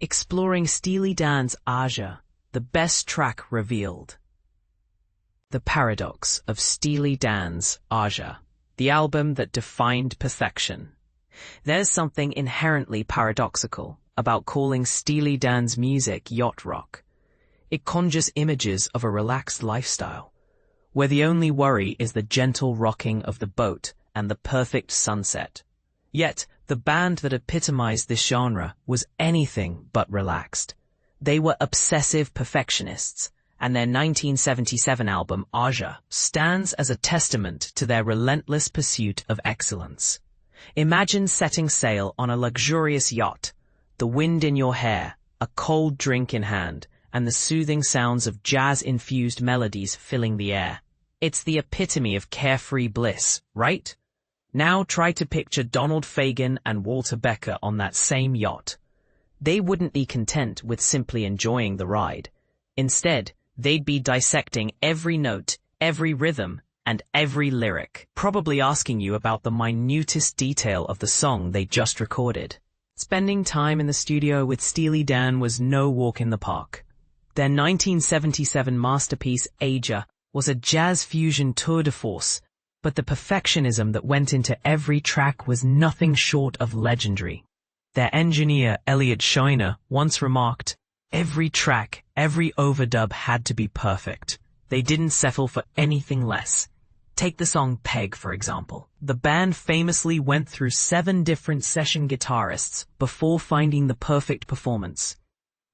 exploring Steely Dan's Aja, the best track revealed. The paradox of Steely Dan's Aja, the album that defined perfection. There's something inherently paradoxical about calling Steely Dan's music yacht rock. It conjures images of a relaxed lifestyle, where the only worry is the gentle rocking of the boat and the perfect sunset. Yet, the band that epitomized this genre was anything but relaxed. They were obsessive perfectionists, and their 1977 album Aja stands as a testament to their relentless pursuit of excellence. Imagine setting sail on a luxurious yacht, the wind in your hair, a cold drink in hand, and the soothing sounds of jazz-infused melodies filling the air. It's the epitome of carefree bliss, right? Now try to picture Donald Fagen and Walter Becker on that same yacht. They wouldn't be content with simply enjoying the ride. Instead, they'd be dissecting every note, every rhythm, and every lyric, probably asking you about the minutest detail of the song they just recorded. Spending time in the studio with Steely Dan was no walk in the park. Their 1977 masterpiece, Aja, was a jazz fusion tour de force, but the perfectionism that went into every track was nothing short of legendary. Their engineer, Elliot Schreiner, once remarked, "Every track, every overdub had to be perfect. They didn't settle for anything less." Take the song Peg, for example. The band famously went through 7 different session guitarists before finding the perfect performance.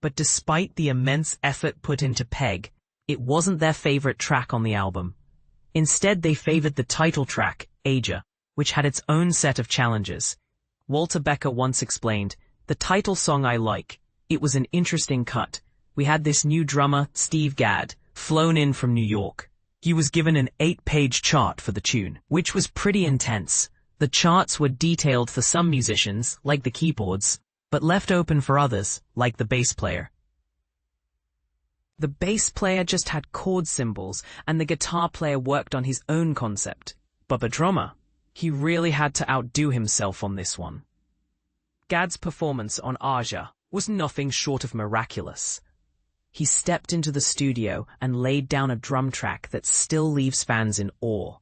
But despite the immense effort put into Peg, it wasn't their favorite track on the album. Instead, they favored the title track, Aja, which had its own set of challenges. Walter Becker once explained, "The title song I like. It was an interesting cut. We had this new drummer, Steve Gadd, flown in from New York. He was given an 8-page chart for the tune, which was pretty intense. The charts were detailed for some musicians, like the keyboards, but left open for others, like the bass player. The bass player just had chord symbols, and the guitar player worked on his own concept. But the drummer, he really had to outdo himself on this one." Gadd's performance on Aja was nothing short of miraculous. He stepped into the studio and laid down a drum track that still leaves fans in awe.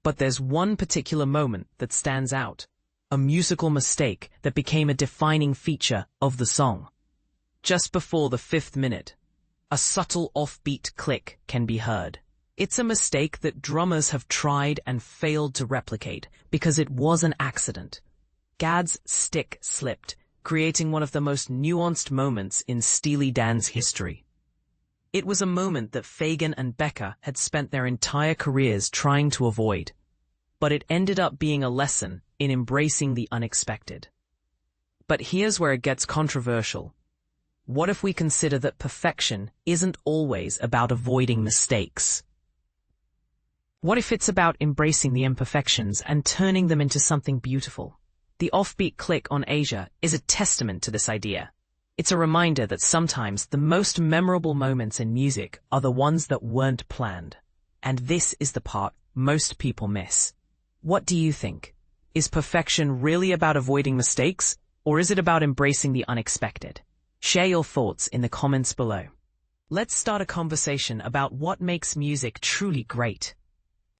But there's one particular moment that stands out, a musical mistake that became a defining feature of the song. Just before the 5th minute, a subtle offbeat click can be heard. It's a mistake that drummers have tried and failed to replicate because it was an accident. Gadd's stick slipped, creating one of the most nuanced moments in Steely Dan's history. It was a moment that Fagen and Becker had spent their entire careers trying to avoid, but it ended up being a lesson in embracing the unexpected. But here's where it gets controversial. What if we consider that perfection isn't always about avoiding mistakes? What if it's about embracing the imperfections and turning them into something beautiful? The offbeat click on Aja is a testament to this idea. It's a reminder that sometimes the most memorable moments in music are the ones that weren't planned. And this is the part most people miss. What do you think? Is perfection really about avoiding mistakes, or is it about embracing the unexpected? Share your thoughts in the comments below. Let's start a conversation about what makes music truly great.